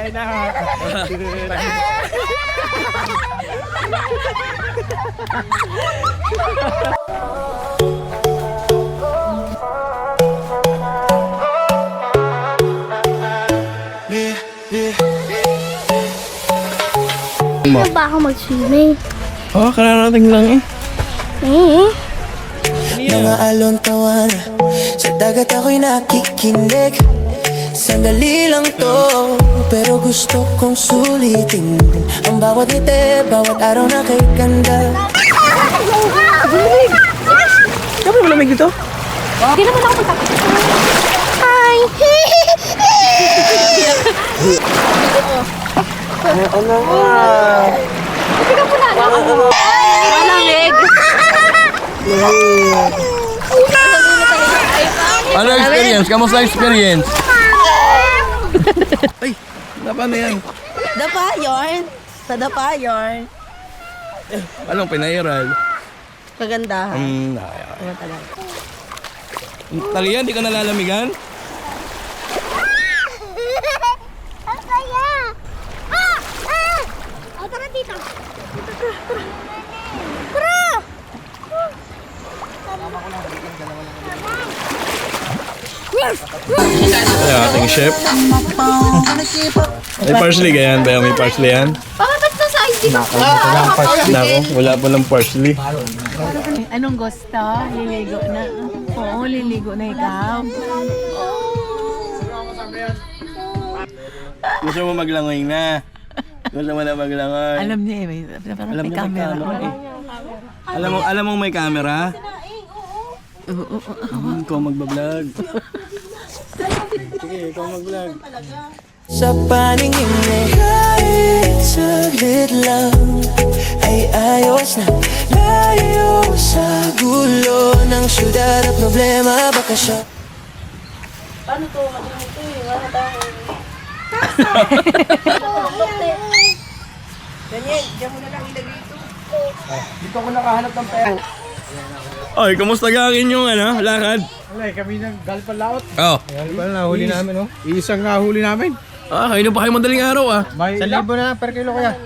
Okay na. Ano ba ako mag-swimming? Oh, kararating lang eh. Mga alon tawanan sa dagat ako'y nakikinig. Sandali lang to, pero gusto kong sulitin ang bawat ngiti, bawat araw na kay ganda. Sabi malamig dito? Hindi naman ako magkakita. Hi! Ano nga? Hindi ka pula na ako. Malamig. Ano experience? Kamusta experience? Ay, dapa na yan. Dapa yarn. Sa dapa yarn. Anong pinairal? Kagandahan. Talian, di ka nalalamigan? Ang saya! O, tara dito. Tara! Ay, ating chef. May parsley ganyan ba? May parsley yan? Papa, ba't nasa hindi ka Nako, wala pa ng parsley. Anong gusto? Liligo na. Oo, liligo na ikaw. Gusto mo maglangoy na? Gusto mo na maglangoy? Alam niya eh, may, Alam may niya may camera. camera eh. Alam mo may camera? Ikaw magbablog. Sige, ikaw mag-vlog. Sa paningin mo kahit saglit lang ay ayos na. Layo sa gulo ng syudad at problema, baka siya. Paano to? Matinito eh. Wala tayo. Ganyan, diyan mo na lang ilagay ito. Dito ako nakahanap ng pera. Oy, kumusta gagawin yung lakad? Wala, kami ng galpalaot. Oh. Galpal na huli namin, oh. Isang nahuli namin. Ah, kayo pa kayo madaling araw ah. May 1,000 na per kilo kaya.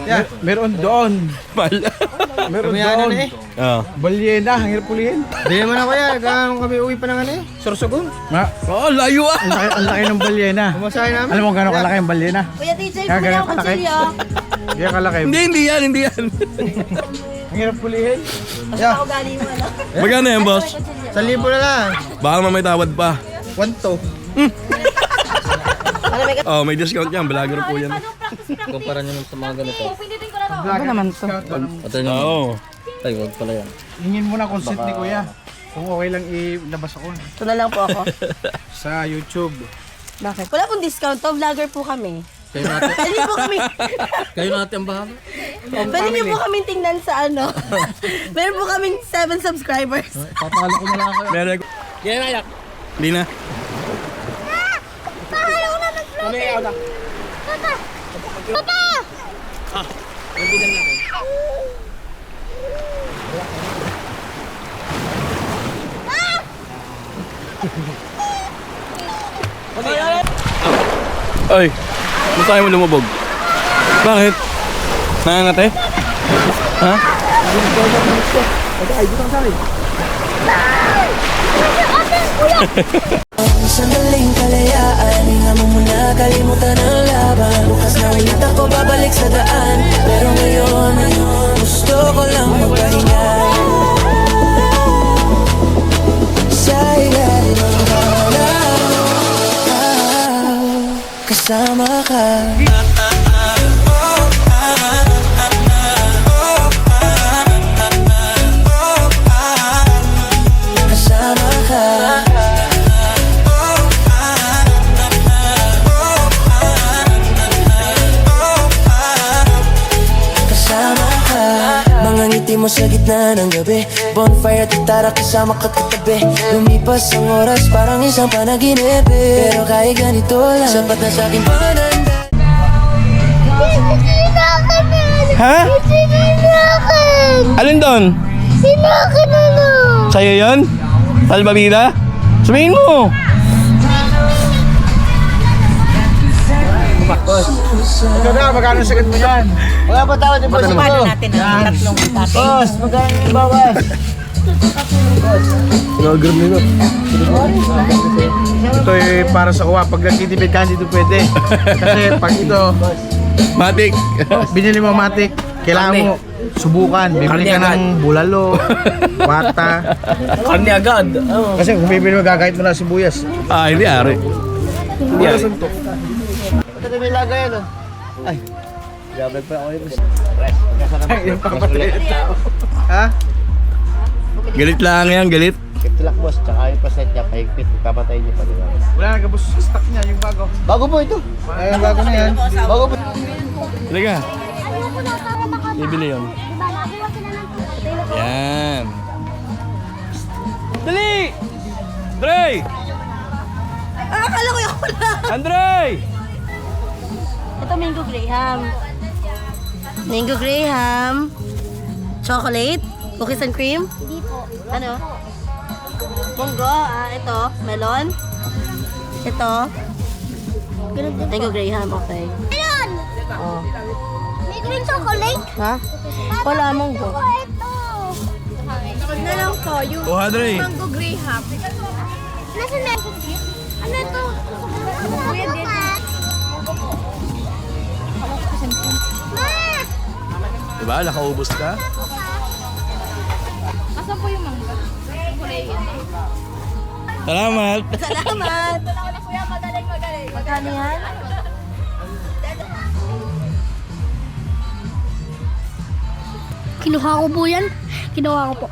Yeah, meron doon. Pala. Meron doon. Oh. Balyena, ang hirap pulihin. Hindi naman ako yan. Gano'n kami uwi pa ng Sorsogon. Oh, layo ah. Ang laki ng balyena. Pumasahin namin. Alam mo gano'ng kalaki ang balyena? Kuya DJ, Kaya bumili ganun ako kalaki. kutsilyo. Kaya kalaki. Hindi yan. Ang hirap pulihin. Mas ako galing mo, ano? Magkano yan, boss? 1,000 na lang. Baka may tawad pa. 1,2. Oh, may discount yan. Vlogger po yan. Kumpara nyo sa mga ganito. Pindutin ko na to. Ano naman to? Patay nyo. Oo. Ay, wag pala yan. Hingin mo na consent ni Kuya. Kung okay lang ilabas ako Ito na lang po ako. sa YouTube. Bakit? Wala pong discount to. Vlogger po kami. Kayo natin. Pwede po kami. Kayo natin ang bahala. Pwede niyo po kami tingnan sa ano. Meron po kaming 7 subscribers. Papalo ko na lang kayo. Meron. Kaya nayak. Hindi na. Ayaw na mag-floating. Papa! Papa! Nagbigan na ako. Ay, gusto kayo mo lumubog? Bakit? Nangangate? Ha? Sandaling kalayaan, hinga mo muna, kalimutan ang laban. Bukas na ulit ako babalik sa daan, pero ngayon gusto ko lang magpahinga. Sa ilalim ng araw, kasama ka. Kasama ka. Kasama ka. Mga ngiti mo sa gitna ng gabi, bonfire at tara kasama ka katabi. Lumipas ang oras parang isang panaginip, pero kahit ganito lang, sapat na sa'kin pananda. Sinakin! Ha? Sinakin! Alin doon? Sinakin ano? Sa'yo yun? Salbabida? Sabihin mo! Ito na, magkano sagot mo yan? Wala pa tawad yung boss. Paano natin ang tatlong ate? Boss, magkano yung bawas? Ito para sa kuha. Pag nagtitipid ka, hindi ito pwede. Kasi pag ito, Matik. binili mo matik, kailangan mo subukan. Bibili ka ng bulalo, wata. Karni agad. Kasi kung bibili mo, gagahit mo na sibuyas. Ah, hindi ari. Hindi ari. Ito na may lagay ano? Ay, grabe pa ako yung Ha? Galit lang yan, galit. Tilak boss, tsaka yung paset niya, pahigpit, papatay niyo pa diba? Wala na gabos stock niya, yung bago. Bago po ito. Ay, bago na yan. Bago po. Halika. Bibili yun. Yan. Dali! Dre! Akala ko yung wala. Andre! Ito mango graham. Mango graham. Chocolate. Cookies and cream. Hindi po. Ano? Munggo. Ito. Melon. Ito. Mango graham. Okay. Ayun! Oh. May green chocolate. Ha? Wala munggo. Oh, ito. Na lang po, yung Oh, Andre. mango graham. Nasaan na? Ano ito? Kuya din. Ma! Diba, nakaubos ka? Asan po yung mangga? Salamat. Salamat. Kuya, magaling. Magkano yan? Kinuha ko po yan. Kinuha ko po.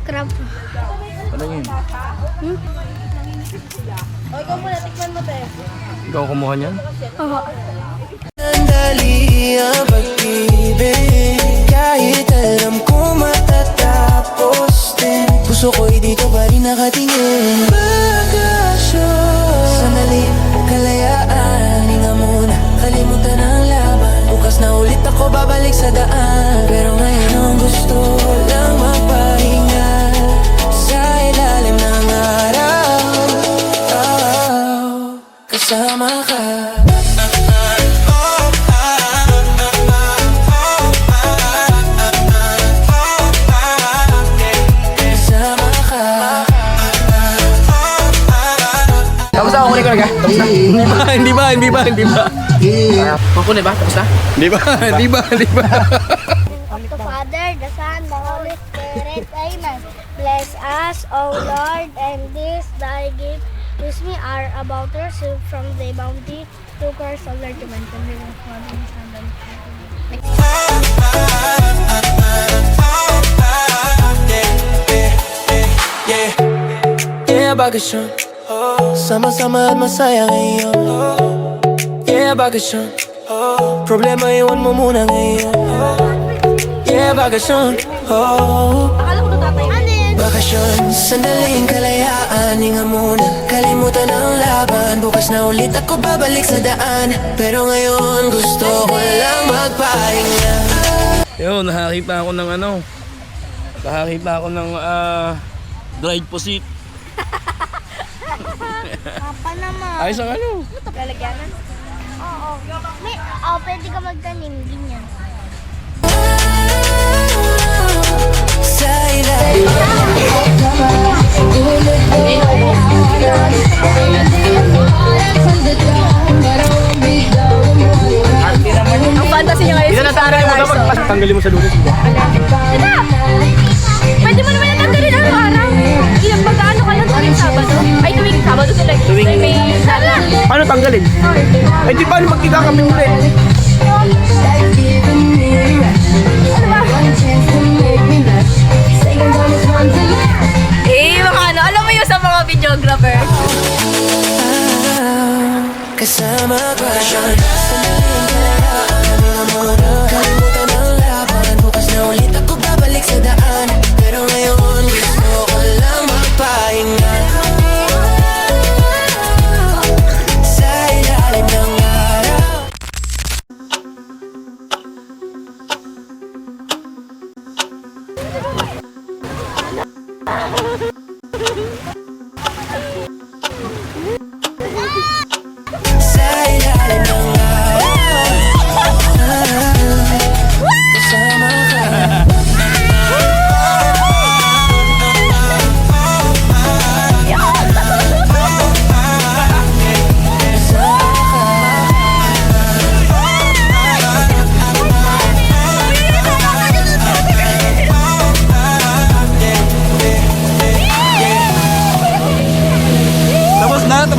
Crab. Ano yun? O, ikaw muna. Tikman mo, te. Ikaw kumuha niyan? Oo. Sandali ang pag-ibig, kahit alam ko matatapos din. Puso ko'y dito pa rin nakatingin. Bakasyon, sandali, kalayaan. Hinga muna, kalimutan ang laban. Bukas na ulit ako babalik sa daan. Pero ngayon ang gusto ko lang magpahinga sa ilalim ng araw. Kasama ka. Tapos ako kunin ko na ka. Tapos na. Hindi ba? Kukunin ba? Tapos na? Hindi ba? Of the Father, the Son, the Holy Spirit. Amen. Bless us, O Lord, and this thy gift, which we are about to receive from thy bounty, through Christ our Lord, to maintain the Father, the Son, and the Holy Spirit. Yeah, bakasyon. Sama-sama at masaya ngayon. Yeah, bakasyon. Problema iwan mo muna ngayon. Yeah, bakasyon. Akala ko na tatay. Ano yun? Bakasyon, sandaling kalayaan. Hinga muna, kalimutan ang laban. Bukas na ulit ako babalik sa daan. Pero ngayon gusto ko lang magpahinga. Yo, nakakita ako ng ano. Nakakita ako ng dried pusit. Papa naman. Ayos ang ano. Lalagyanan? Oo. Pwede ka magtanim, ganyan. Sa ilalim. Ang fantasy niya ngayon si Sarah Larson. Tanggalin mo sa lunes. Ito! Pwede mo naman natanggalin araw-araw. Ilang pag-ano ka lang tuwing Sabado. Ay, tuwing Sabado sila. Tuwing may sala. Paano tanggalin? Ay, di paano magkita kami ulit? Baka ano, alam mo yung sa mga videographer. Kasama ka siya. Sandaling kalayaan. Hinga muna, kalimutan ang laban. Bukas na ulit ako babalik sa daan. Pero ngayon gusto ko lang magpahinga sa ilalim ng araw.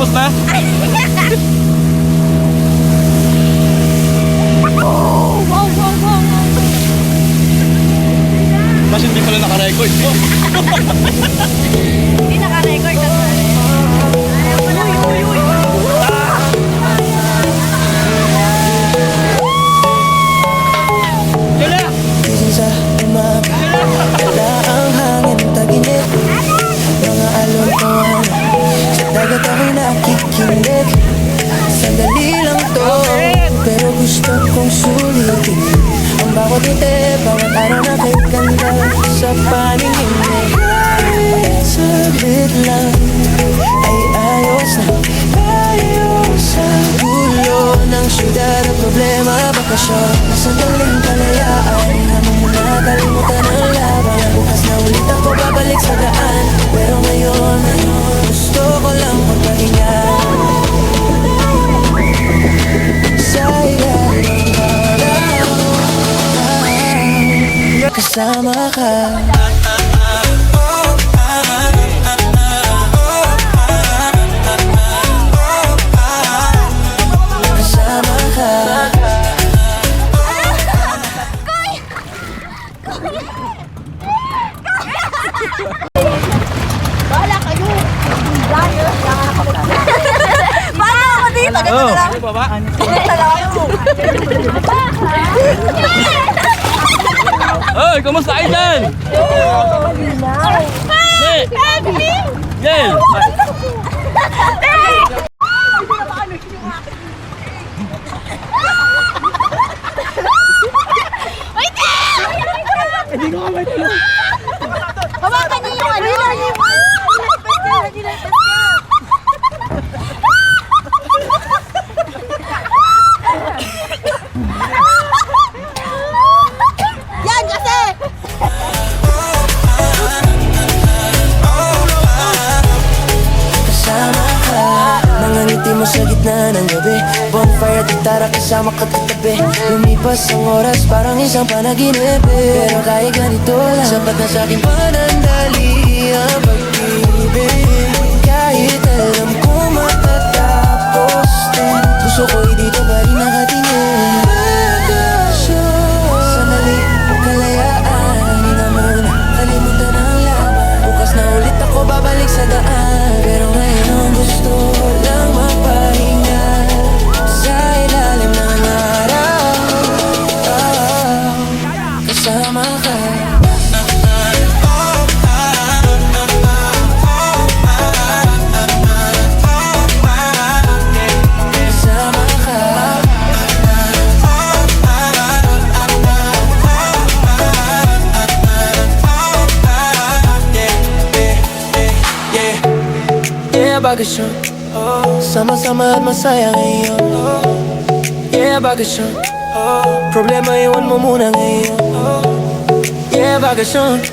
Tapos na? Mas hindi pala naka-record. Hindi naka-record na to. Gising sa umaga, wala ang hangin taginip. Mga alon tawanan, sa dagat ako'y nakikinig. Sandali lang to, pero gusto kong sulitin ang bawat ngiti, bawat araw na kay ganda sa paningin mo. Kahit saglit lang, ay ayos na tayo sa dulo ng syudad. Ang problema, bakasyon, sandaling kalayaan. Hinga mo muna, kalimutan ang laban. Bukas na ulit ako babalik sa daan, pero ngayon, gusto ko lang magpahinga sa ilalim ng araw, kasama ka. Kasama ka. Paano ako dito? Ganito na lang. Ganito lang ako. Oy, kamusta kayo dyan? Yel! Hawakan niyo yung ano. Yan kasi! Kasama ka, mga ngiti mo sa gitna ng gabi. Bonfire at gitara kasama ka katabi. Lumipas ang oras parang isang panaginip. Pero kahit ganito lang, sapat na sa'king panandali ang pag-ibig. Kahit alam ko matatapos din, gusto ko'y dito pa rin nakatingin. Bakasyon, sandali, kalayaan. Hinga muna, kalimutan ang laban. Bukas na ulit ako babalik sa daan, pero ngayon gusto lang magpahinga sa ilalim ng araw, kasama ka. Kasama ka. Yeah, bakasyon, sama-sama at masaya ngayon. Yeah, bakasyon, problema iwan mo muna ngayon. Yeah, bakasyon,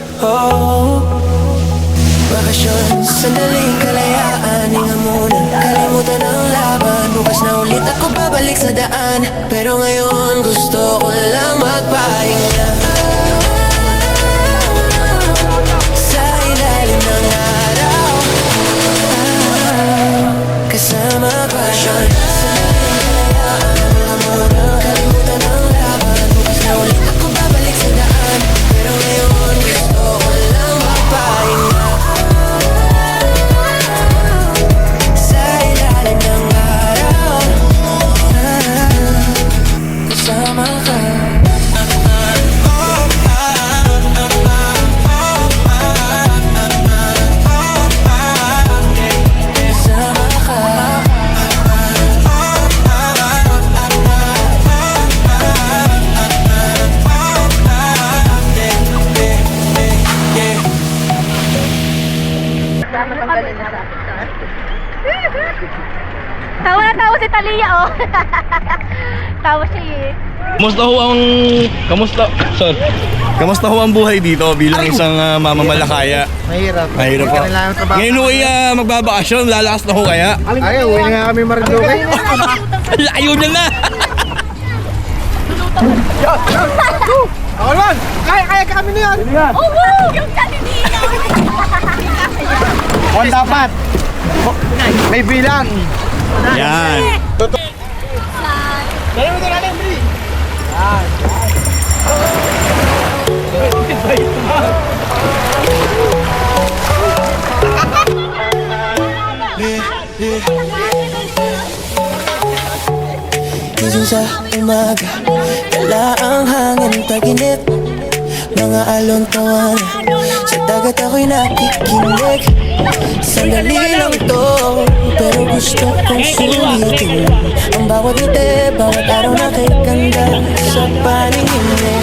bakasyon, sandaling kalayaan. Hinga muna, kalimutan ang laban. Bukas na ulit ako babalik sa daan, pero ngayon gusto ko lang magpahinga sa ilalim ng araw, kasama ka. Sandaling kalayaan. Hinga muna, kalimutan ang laban. Bukas na ulit ako babalik sa daan, pero ngayon gusto ko lang magpahinga sa ilalim ng araw, kasama ka. Kasama ka. Tawa na tawa si Talia, oh. Tawa siya eh. Kamusta ho ang buhay dito bilang isang mamamalakaya? Mahirap. Mahirap po. Kailangan trabaho. Ngayon ho ay magbabakasyon, lalakas na ho kaya? Ay, uwi na nga kami Marinduque. Layo niya na! Ako naman! Kaya kami na yan! Oo! Yung kanina! Kung dapat, May bilang. Yan. Gising sa umaga, dala ang hangin taginip. Mga alon tawanan, sa dagat ako'y nakikinig. Sandali lang to, pero gusto kong sulitin ang bawat ngiti, bawat araw na kay ganda sa paningin mo.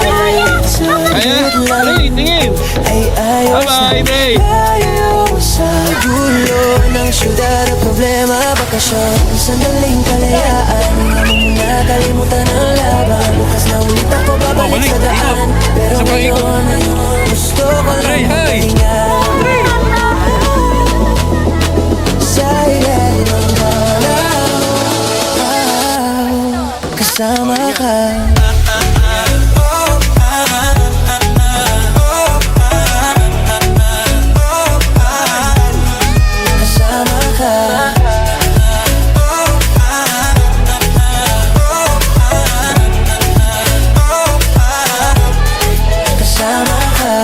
Kahit saglit lang ay ayos na tayo sa dulo ng syudad at problema. Bakasyon, sandaling kalayaan, hindi mo na kalimutan ang laban. Bukas na ulit ako babalik sa daan, pero ngayon gusto ko lang magpahinga sa ilalim ng araw, kasama ka. Kasama ka. Kasama ka.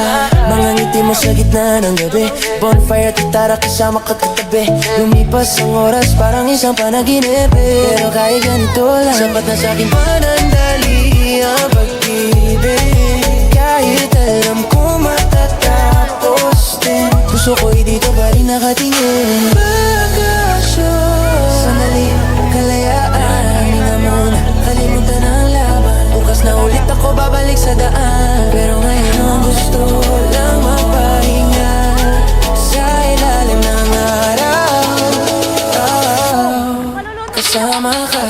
Mga ngiti mo sa gitna ng gabi, bonfire at tara kasama ka katabi. Lumipas ang oras parang isang panaginip, pero kahit ganito lang, sapat na sa'kin panandali ang pag-ibig. Kahit alam ko matatapos din, puso ko'y dito pa rin nakatingin. Bakasyon, sandali, kalayaan, hinga muna, kalimutan ang laban. Bukas na ulit ako babalik sa daan, pero ngayon gusto ko lang magpahinga sa ilalim ng araw, kasama ka.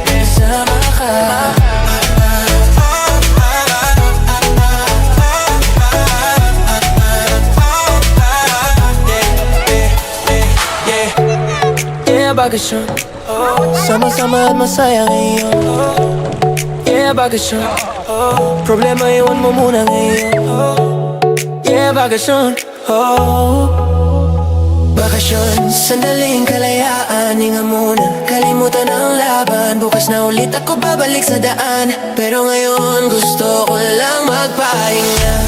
Kasama ka. Yeah, bakasyon, sama-sama at masaya ngayon. Yeah, bakasyon, problema iwan mo muna ngayon. Yeah, bakasyon, bakasyon, sandaling kalayaan, hinga muna, kalimutan ang laban. Bukas na ulit ako babalik sa daan, pero ngayon gusto ko lang magpahinga